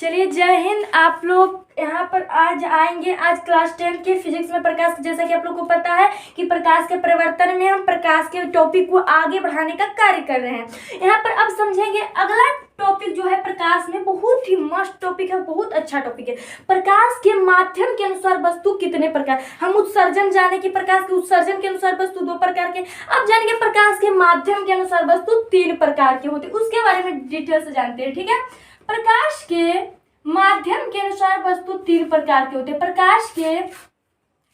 चलिए जय हिंद। आप लोग यहाँ पर आज आएंगे आज क्लास 10 के फिजिक्स में प्रकाश। जैसा कि आप लोग को पता है कि प्रकाश के परिवर्तन में हम प्रकाश के टॉपिक को आगे बढ़ाने का कार्य कर रहे हैं। यहाँ पर अब समझेंगे अगला टॉपिक जो है प्रकाश में बहुत ही मस्त टॉपिक है, बहुत अच्छा टॉपिक है। प्रकाश के माध्यम के अनुसार वस्तु कितने प्रकार, हम उत्सर्जन जाने की प्रकाश के उत्सर्जन के अनुसार वस्तु 2 प्रकार के, अब जानेंगे प्रकाश के माध्यम के अनुसार वस्तु 3 प्रकार के होते, उसके बारे में डिटेल से जानते हैं। ठीक है, प्रकाश के माध्यम के अनुसार वस्तु 3 प्रकार के होते हैं। प्रकाश के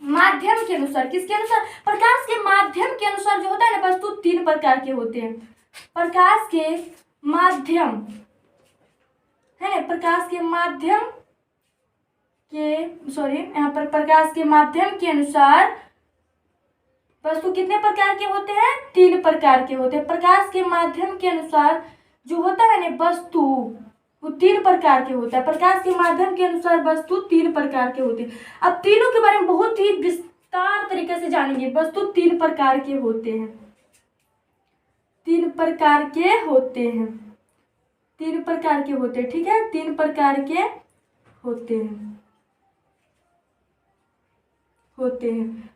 माध्यम के अनुसार, किसके अनुसार? प्रकाश के माध्यम के अनुसार जो होता है ना वस्तु 3 प्रकार के होते हैं। प्रकाश के माध्यम है ना, प्रकाश के माध्यम के यहाँ पर प्रकाश के माध्यम के अनुसार वस्तु कितने प्रकार के होते हैं? 3 प्रकार के होते हैं। प्रकाश के माध्यम के अनुसार जो होता है ना वस्तु वो 3 प्रकार के होता है। प्रकाश के माध्यम के अनुसार वस्तु 3 प्रकार के होते हैं। अब तीनों के बारे में बहुत ही विस्तार तरीके से जानेंगे। वस्तु 3 प्रकार के होते हैं, 3 प्रकार के होते हैं, 3 प्रकार के होते हैं। ठीक है, 3 प्रकार के होते हैं।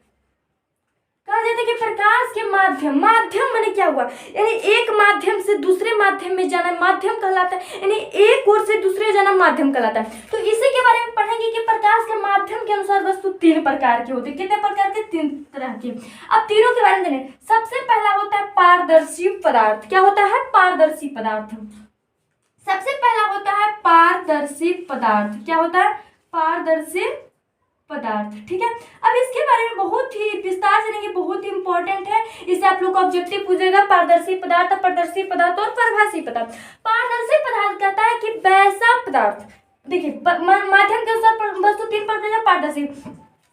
कहा जाता है कि प्रकाश के माध्यम माने क्या हुआ, यानी एक माध्यम से दूसरे माध्यम में जाना माध्यम कहलाता है, यानी एक ओर से दूसरे जाना माध्यम कहलाता है। तो इसी के बारे में पढ़ेंगे कि प्रकाश के माध्यम के अनुसार वस्तु 3 प्रकार के होते हैं। कितने प्रकार के? 3 तरह के। अब तीनों के बारे में जानें। सबसे पहला होता है पारदर्शी पदार्थ। क्या होता है? पारदर्शी पदार्थ। सबसे पहला होता है पारदर्शी पदार्थ। क्या होता है? पारदर्शी पदार्थ। ठीक है, अब इसके बारे में बहुत ही विस्तार से जानेंगे, बहुत ही इंपॉर्टेंट है। इसे आप लोग को ऑब्जेक्टिव पूछेगा, पारदर्शी पदार्थ, अपारदर्शी पदार्थ और परिभाषी पदार्थ। पारदर्शी पदार्थ कहता है कि वैसा पदार्थ, देखिए माध्यम के अनुसार वस्तु 3 प्रकार के पारदर्शी,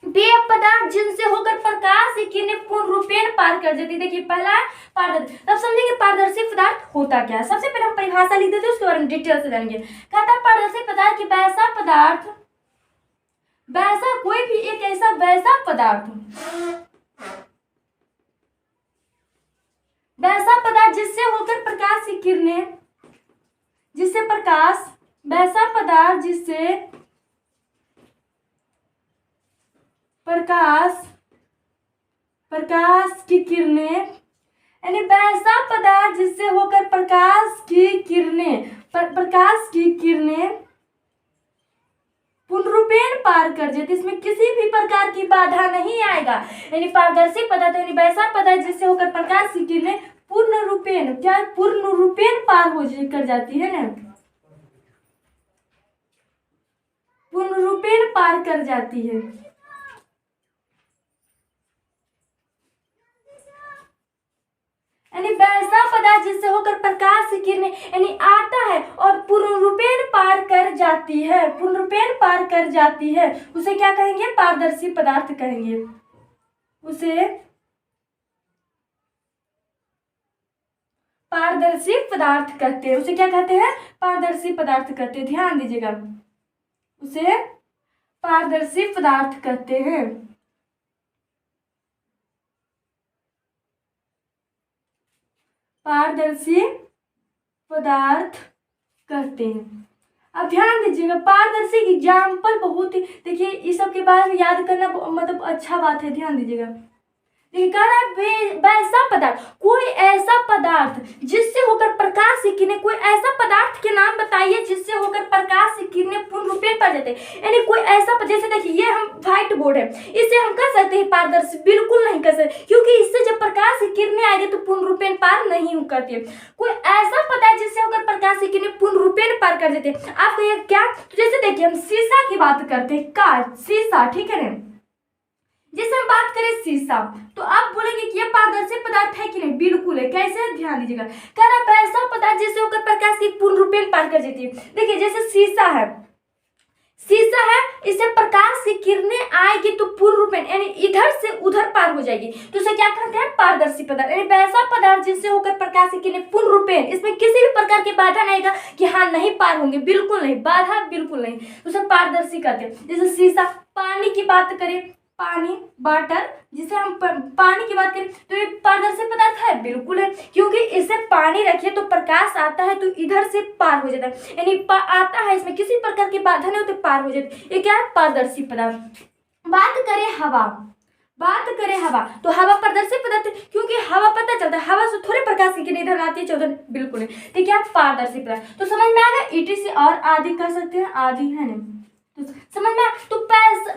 वे पदार्थ जिनसे होकर प्रकाश की किरणें पूर्ण रूपेण पार कर जाती। देखिए पहला है पारदर्शी। तब समझेंगे पारदर्शी पदार्थ होता क्या है। सबसे पहले हम परिभाषा लिख देते हैं, उसके बारे में डिटेल से जानेंगे। कहता है पारदर्शी पदार्थ की वैसा पदार्थ, वैसा कोई भी एक ऐसा वैसा पदार्थ, वैसा पदार्थ जिससे होकर प्रकाश की किरणें, जिससे प्रकाश, वैसा पदार्थ जिससे प्रकाश की किरणें, यानी वैसा पदार्थ जिससे होकर प्रकाश की किरणें पूर्ण रूपेण पार कर जाती, इसमें किसी भी प्रकार की बाधा नहीं आएगा। यानी पारदर्शी पदार्थ यानी वैसा पदार्थ जिससे होकर प्रकाश की किरणें पूर्ण रूपेण पार कर जाती है ना, पूर्ण रूपेण पार कर जाती है। यानी वैसा पदार्थ जिससे होकर प्रकाश की किरणें यानी आता है और पूर्ण रूपेण पार कर जाती है, पूर्ण रूपेण पार कर जाती है, उसे क्या कहेंगे? पारदर्शी पदार्थ कहेंगे। उसे पारदर्शी पदार्थ कहते हैं। उसे क्या कहते हैं? पारदर्शी पदार्थ कहते हैं। ध्यान दीजिएगा, उसे पारदर्शी पदार्थ कहते हैं। पारदर्शी पदार्थ कहते हैं। अब ध्यान दीजिएगा, पारदर्शी एग्जाम्पल बहुत ही, देखिए इस सब के बारे में याद करना मतलब अच्छा बात है। ध्यान दीजिएगा, देखिए कह रहा है वैसा पदार्थ, कोई ऐसा पदार्थ जिससे होकर प्रकाश की किरणें, कोई ऐसा पदार्थ के नाम बताइए जिससे होकर प्रकाश की किरणें पूर्ण रूपेण पार जाते हैं। यानी कोई ऐसा, जैसे देखिए ये हम व्हाइट बोर्ड है, इसे हम कर सकते हैं पारदर्शी? बिल्कुल नहीं कर सकते, क्योंकि इससे जब प्रकाश की किरणें आएगी तो पूर्ण रूपेण पार नहीं करती है। कोई ऐसा पदार्थ जिससे होकर प्रकाश की किरणें पूर्ण रूपेण पार कर देते हैं। आप कहिए क्या? तो जैसे देखिए हम शीशा की बात करते हैं, कांच, शीशा, ठीक है ना, जैसे हम बात करें शीशा, तो आप बोलेंगे कि ये पारदर्शी पदार्थ है कि नहीं? बिल्कुल है। कैसे? ध्यान दीजिएगा, कह रहा है ऐसा पदार्थ जिससे होकर प्रकाश की पूर्ण रूपेण पार कर जाती है। देखिए जैसे शीशा है, इससे प्रकाश की किरणें आएगी तो पूर्ण रूपेण यानी इधर से उधर पार हो जाएगी, तो उसे क्या कहते हैं? पारदर्शी पदार्थ। यानी वैसा पदार्थ जिससे होकर प्रकाश की किरणें पूर्ण रूपेण, इसमें किसी भी प्रकार की बाधा नहीं आएगा कि हाँ नहीं पार होंगे, बिल्कुल नहीं, बाधा बिल्कुल नहीं, उसे पारदर्शी कहते हैं। जैसे शीशा, पानी की बात करें पानी, वाटर, जिसे हम पानी की बात करें तो ये पारदर्शी पदार्थ है, बिल्कुल है, क्योंकि इसे पानी रखिए तो प्रकाश आता है तो इधर से पार हो जाता है, यानी आता है, इसमें किसी प्रकार की बाधा नहीं होती, पार हो जाती है। ये क्या है? पारदर्शी पदार्थ। बात करें हवा तो हवा पारदर्शी पदार्थ है, क्योंकि हवा पता चलता है, हवा से थोड़े प्रकाश की किरण इधर आती है उधर, बिल्कुल है। तो क्या? पारदर्शी पदार्थ। तो समझ में आ गया? ETC और आदि कर सकते हैं, आदि है ना, तो समझ में। तो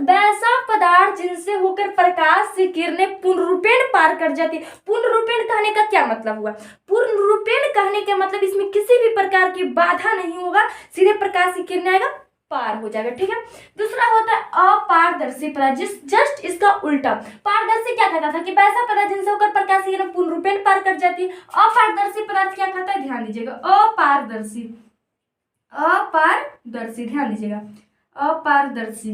वैसा पदार्थ जिनसे होकर प्रकाश की किरणें पूर्णरूपेण पार कर जाती है। पूर्णरूपेण कहने का क्या मतलब हुआ? पूर्णरूपेण कहने का मतलब इसमें किसी भी प्रकार की बाधा नहीं होगा, सीधे प्रकाश की किरण आएगा, पार हो जाएगा, ठीक है। दूसरा होता है अपारदर्शी पदार्थ, जस्ट इसका उल्टा। पारदर्शी क्या कहता था कि वैसा पदार्थ जिनसे होकर प्रकाश की किरण पूर्णरूपेण पार कर जाती है। अपारदर्शी पदार्थ क्या कहता है? ध्यान दीजिएगा, अपारदर्शी, ध्यान दीजिएगा, अपारदर्शी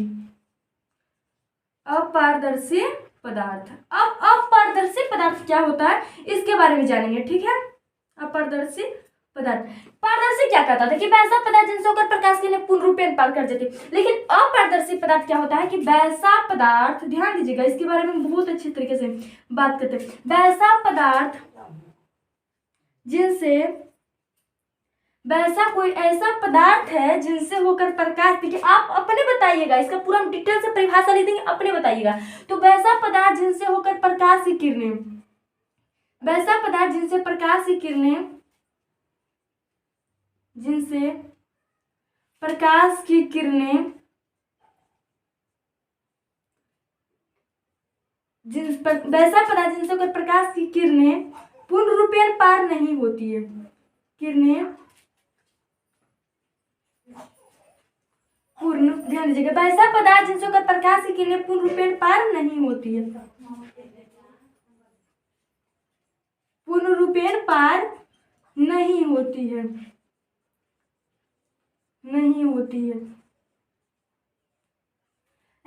पदार्थ। अब अपारदर्शी पदार्थ क्या होता है इसके बारे में जानेंगे, ठीक है। अपारदर्शी पदार्थ, पारदर्शी क्या कहता था कि वैसा पदार्थ जिनसे होकर प्रकाश की किरण पूर्णरूपेण पार कर जाती है। लेकिन अपारदर्शी पदार्थ क्या होता है कि वैसा पदार्थ, ध्यान दीजिएगा, इसके बारे में बहुत अच्छी तरीके से बात करते हैं। वैसा पदार्थ जिनसे, वैसा कोई ऐसा पदार्थ है जिनसे होकर प्रकाश, देखिए आप अपने बताइएगा, इसका पूरा डिटेल से परिभाषा लिख देंगे, अपने बताइएगा। तो वैसा पदार्थ जिनसे होकर प्रकाश की किरणें, वैसा पदार्थ जिनसे प्रकाश की किरणें, जिनसे प्रकाश की किरणें, वैसा पदार्थ जिनसे होकर प्रकाश की किरणें पूर्णरूपेण पार नहीं होती है, किरणें पूर्ण, ध्यान दीजिएगा, वैसा पदार्थ जिनसे होकर प्रकाश की किरणें पूर्णरूपेण पार नहीं होती है, पूर्णरूपेण पार नहीं होती है, नहीं होती है,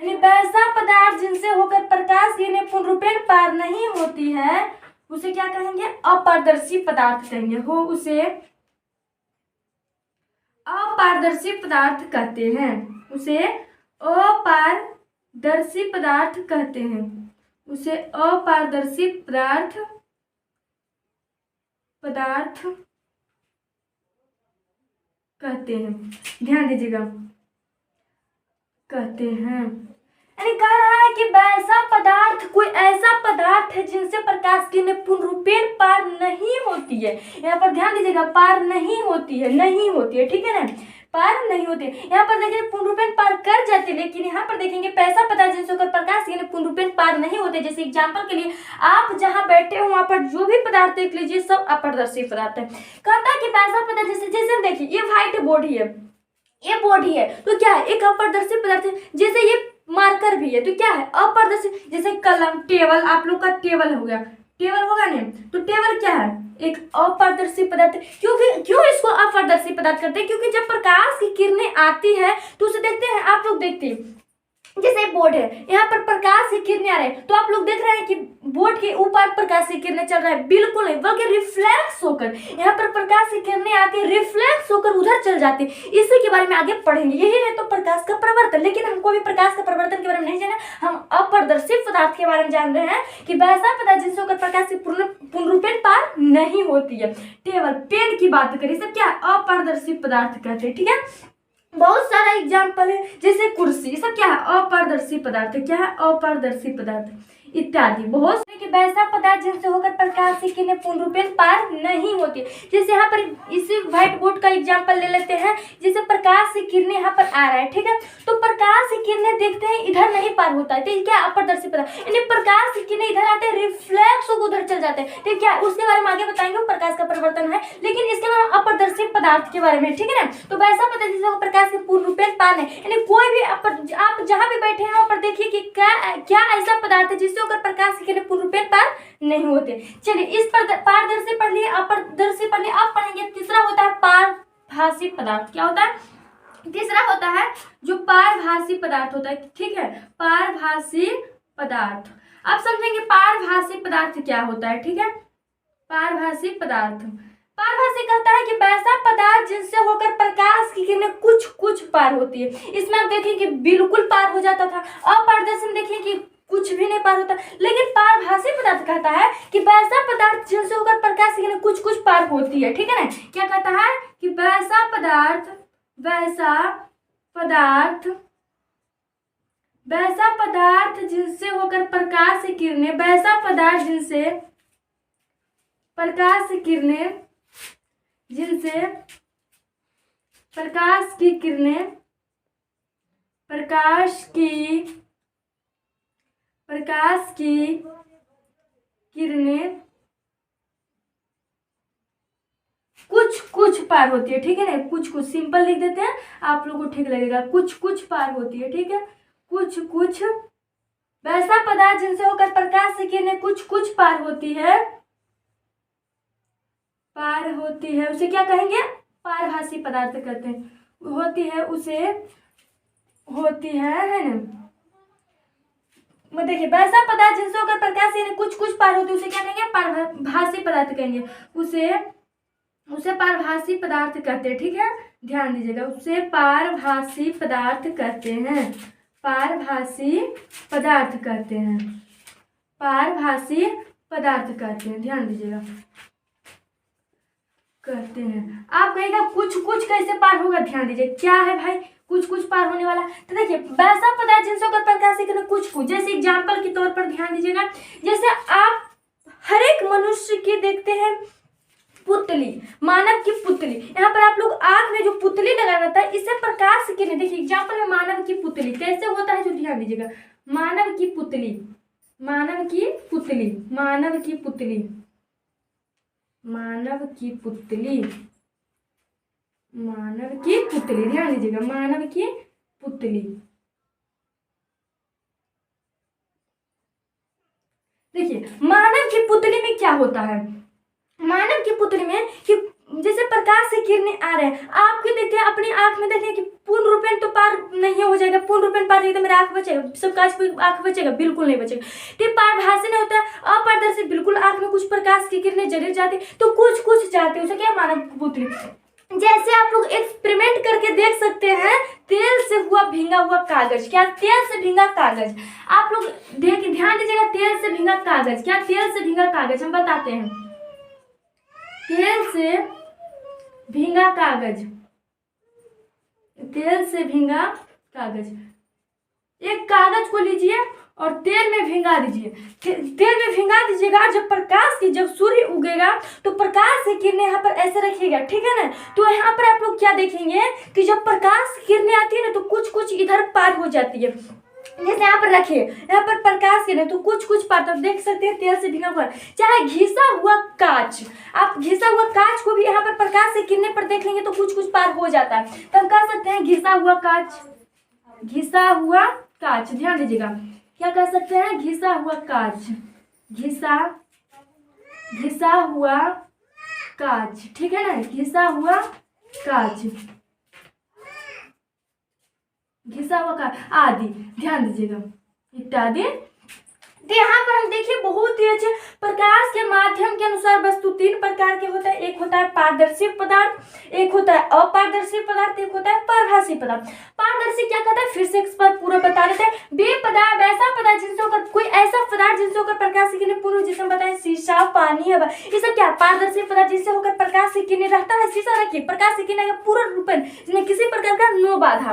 यानी वैसा पदार्थ जिनसे होकर प्रकाश की किरणें पूर्णरूपेण पार नहीं होती है, उसे क्या कहेंगे? अपारदर्शी पदार्थ कहेंगे, हो उसे अपारदर्शी पदार्थ कहते हैं, उसे अपारदर्शी पदार्थ कहते हैं, उसे अपारदर्शी पदार्थ कहते हैं, ध्यान दीजिएगा, कहते हैं। यानी कह रहा है कि वैसा पदार्थ, कोई ऐसा पदार्थ है जिनसे प्रकाश की किरणें पूर्णरूपेण पार नहीं होती है। यहाँ पर ध्यान दीजिएगा, पार नहीं होती है, नहीं होती है, ठीक है ना, पार नहीं होती है। यहाँ पर देखिए पूर्णरूपेण पार कर जाती है, लेकिन यहाँ पर देखेंगे वैसा पदार्थ जिनसे होकर प्रकाश की किरणें पूर्णरूपेण पार नहीं होते। जैसे एग्जाम्पल के लिए आप जहाँ बैठे हो वहां पर जो भी पदार्थ देख लीजिए, सब अपारदर्शी पदार्थ है। कहता है कि वैसा पदार्थ, जैसे देखिए ये व्हाइट बोर्ड ही है, ये बोर्ड ही है, तो क्या है? एक अपारदर्शी पदार्थ है। जैसे ये मार्कर भी है, तो क्या है? अपारदर्शी। जैसे कलम, टेबल, आप लोग का टेबल हो गया, टेबल होगा ना, तो टेबल क्या है? एक अपारदर्शी पदार्थ। क्यों इसको अपारदर्शी पदार्थ करते हैं? क्योंकि जब प्रकाश की किरणें आती है तो उसे देखते हैं, आप लोग देखते हैं, जैसे बोर्ड है, यहाँ पर प्रकाश की किरणें आ रहे हैं, तो आप लोग देख रहे हैं कि बोर्ड के ऊपर प्रकाश की किरणें चल रहा है, बिल्कुल नहीं, बल्कि रिफ्लेक्स होकर यहाँ पर प्रकाश की किरणें आती है, रिफ्लेक्स होकर उधर चल जाती है। इसी के बारे में आगे पढ़ेंगे। यही है तो प्रकाश का परिवर्तन। लेकिन हमको भी प्रकाश का परिवर्तन के बारे में नहीं जाना, हम अपारदर्शी पदार्थ के बारे में जान रहे हैं कि वैसा पदार्थ जिससे होकर प्रकाश की पूर्णरूपेण पार नहीं होती है। टेबल, पेन की बात करें, सब क्या? अपारदर्शी पदार्थ कहते हैं, ठीक है। बहुत सारा एग्जाम्पल है, जैसे कुर्सी, सब क्या है? अपारदर्शी पदार्थ। क्या है? अपारदर्शी पदार्थ इत्यादि। बहुत से कि वैसा पदार्थ जिनसे होकर प्रकाश की किरणें पूर्णरूपेण पार नहीं होती। जैसे यहाँ पर इसी व्हाइट बोर्ड का एग्जाम्पल ले लेते हैं, जैसे प्रकाश की किरणें यहाँ पर आ रहा है, ठीक है, तो प्रकाश की किरणें देखते हैं इधर नहीं पार होता है, तो क्या? अपारदर्शी पदार्थ। यानी प्रकाश की किरणें इधर आते हैं, रिफ्लेक्स होकर उधर चल जाते हैं, तो क्या? उसके बारे में आगे बताएंगे, प्रकाश का परिवर्तन है। लेकिन इसके बारे में अपारदर्शी पदार्थ के बारे में, ठीक है ना। तो वैसा पदार्थ जिससे प्रकाश की पूर्णरूपेण पार नहीं, यानी कोई भी आप जहाँ भी बैठे हैं वहाँ पर देखिए कि क्या ऐसा पदार्थ है जिससे होकर प्रकाश की किरणें पूर्णरूपेण पार नहीं होते। चलिए, इस पर पारदर्शी पढ़ लिए, अपारदर्शी पढ़ लिए। अब पढ़ेंगे तीसरा होता है पारभासी पदार्थ। क्या होता है? तीसरा होता है जो पारभासी पदार्थ होता है, ठीक है, पारभासी पदार्थ। अब समझेंगे पारभासी पदार्थ क्या होता है, ठीक है। पारभासी पदार्थ, पारभासी कहता है कि वैसा पदार्थ जिनसे होकर प्रकाश की किरणें कुछ पार होती है। इसमें आप देखिए कि बिल्कुल पार हो जाता था। अपारदर्शी में देखिए कि कुछ भी नहीं पार होता। लेकिन पारभासी पदार्थ कहता है कि वैसा पदार्थ जिनसे होकर प्रकाश की किरण कुछ कुछ पार होती है, ठीक है ना। क्या कहता है कि वैसा पदार्थ जिनसे होकर प्रकाश की किरणें, वैसा पदार्थ जिनसे प्रकाश की किरणें, जिनसे प्रकाश की किरणें कुछ कुछ पार होती है, ठीक है ना। कुछ कुछ सिंपल लिख देते हैं, आप लोगों को ठीक लगेगा। कुछ कुछ पार होती है, ठीक है। कुछ कुछ वैसा पदार्थ जिनसे होकर प्रकाश की किरणें कुछ कुछ पार होती है, उसे क्या कहेंगे? पारभासी पदार्थ कहते हैं। होती है, उसे होती है ना। देखिए, वैसा पदार्थ जिनसे होकर प्रकाश की किरणें कुछ कुछ पार होती है, उसे क्या कहेंगे? पारभासी पदार्थ कहेंगे। उसे पारभासी पदार्थ कहते हैं, ठीक है। ध्यान दीजिएगा, उसे पारभासी पदार्थ कहते हैं। पारभासी पदार्थ कहते हैं। ध्यान दीजिएगा, कहते हैं। आप कहेगा कुछ कुछ कैसे पार होगा? ध्यान दीजिए, क्या है भाई कुछ कुछ पार होने वाला? तो देखिए, वैसा पदार्थ जिनसे होकर प्रकाश की किरणें कुछ कुछ, जैसे एग्जाम्पल के तौर पर ध्यान दीजिएगा, जैसे आप हर एक मनुष्य की देखते हैं पुतली, मानव की पुतली। यहाँ पर आप लोग आंख में जो पुतली लगा रहता है, इससे प्रकाश की किरणें, देखिए एग्जाम्पल में मानव की पुतली कैसे होता है, जो ध्यान दीजिएगा। मानव की पुतली, ध्यान दीजिएगा, मानव की पुतली। देखिए, मानव की पुतली में क्या होता है? मानव की पुतली में कि जैसे प्रकाश से किरणें आ रहे हैं, आपके देखते हैं अपनी आंख में, देखिए कि पूर्ण रूपेण तो पार नहीं हो जाएगा। पूर्ण रूपेण पार नहीं तो मेरा आंख बचेगा, सब कांच पे आंख बचेगा? बिल्कुल नहीं बचेगा। ठीक, पारभासी नहीं होता है, अपारदर्शी, बिल्कुल आंख में कुछ प्रकाश की किरणें जरूर जाती, तो कुछ कुछ जाते हैं, उसे क्या? मानव की पुतली। जैसे आप लोग एक्सपेरिमेंट करके देख सकते हैं, तेल से हुआ भींगा हुआ कागज। क्या? तेल से भींगा कागज। आप लोग देखिए, ध्यान दीजिएगा, तेल से भींगा कागज। क्या? तेल से भींगा कागज। हम बताते हैं, तेल से भींगा कागज, एक कागज को लीजिए और तेल में भिंगा दीजिए। तेल में भिंगा दीजिएगा, जब सूर्य उगेगा तो प्रकाश की किरणें यहाँ पर ऐसे रखिएगा, ठीक है ना। तो यहाँ पर आप लोग क्या देखेंगे कि जब प्रकाश की किरणें आती है ना, तो कुछ कुछ इधर पार हो जाती है। जैसे यहाँ पर रखिए, यहाँ पर प्रकाश की किरणें तो कुछ कुछ पार, तो देख सकते हैं तेल से भींगा हुआ। चाहे घिसा हुआ कांच, आप घिसा हुआ कांच को भी यहाँ पर प्रकाश की किरणें पर देख लेंगे तो कुछ कुछ पार हो जाता है। तो हम कह सकते हैं घिसा हुआ कांच। ध्यान दीजिएगा, क्या कह सकते हैं? घिसा हुआ कांच, घिसा हुआ कांच, ठीक है ना। घिसा हुआ कांच आदि, ध्यान दीजिएगा, इत्यादि। तो यहाँ पर हम देखिए बहुत ही अच्छे, प्रकाश के माध्यम के अनुसार वस्तु तीन प्रकार के होता है। एक होता है पारदर्शी पदार्थ, एक होता है अपारदर्शी पदार्थ, एक होता है पारभासी पदार्थ। पारदर्शी क्या कहता है? फिर से एक बार पूरा बता देते हैं। वैसा पदार्थ जिनसे होकर, कोई ऐसा पदार्थ जिनसे होकर प्रकाश की किरणें पूर्व, जैसे हम बताएं शीशा, पानी, हवा, ये सब क्या? पारदर्शी पदार्थ जिनसे होकर प्रकाश की किरणें रहता है। शीशा रखिए, प्रकाश की किरणें पूर्ण रूपेण, जिसमें किसी प्रकार का नो बाधा,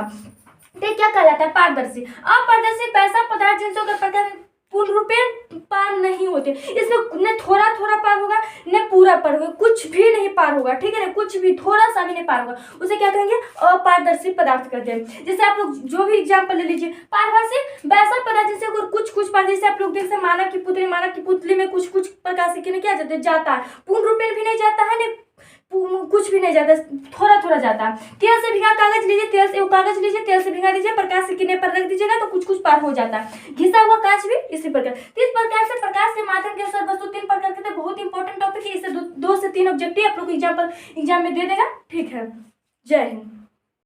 तो क्या कहलाता है? पारदर्शी। अपारदर्शी वैसा पदार्थ जिनसे होकर प्रकाश पूर्ण रूपेण पार नहीं होते, इसमें न थोड़ा थोड़ा पार होगा न पूरा पार होगा, कुछ भी नहीं पार होगा, ठीक है ना। कुछ भी, थोड़ा सा भी नहीं पार होगा, उसे क्या कहेंगे? अपारदर्शी पदार्थ कहते हैं। जैसे आप लोग जो भी एग्जाम्पल ले लीजिए, पारभासी वैसा पदार्थ जिससे कुछ कुछ पार, जैसे आप लोग देख सकते हैं मानव की पुतली में कुछ कुछ प्रकाश की किरणें क्या जाता है? पूर्ण रूपेण भी नहीं जाता है, कुछ भी नहीं जाता, थोड़ा थोड़ा जाता है। तेल से भीगा कागज लीजिए, तेल से भीगा दीजिए, प्रकाश की किरणें पर रख दीजिएगा तो कुछ कुछ पार हो जाता है। घिसा हुआ कांच भी इसी प्रकार। इस प्रकार से प्रकाश के माध्यम के अनुसार वस्तु तीन प्रकार के, बहुत इंपॉर्टेंट टॉपिक है। इससे 2 से 3 ऑब्जेक्टिव आप लोग एग्जाम में दे देगा, ठीक है। जय हिंद।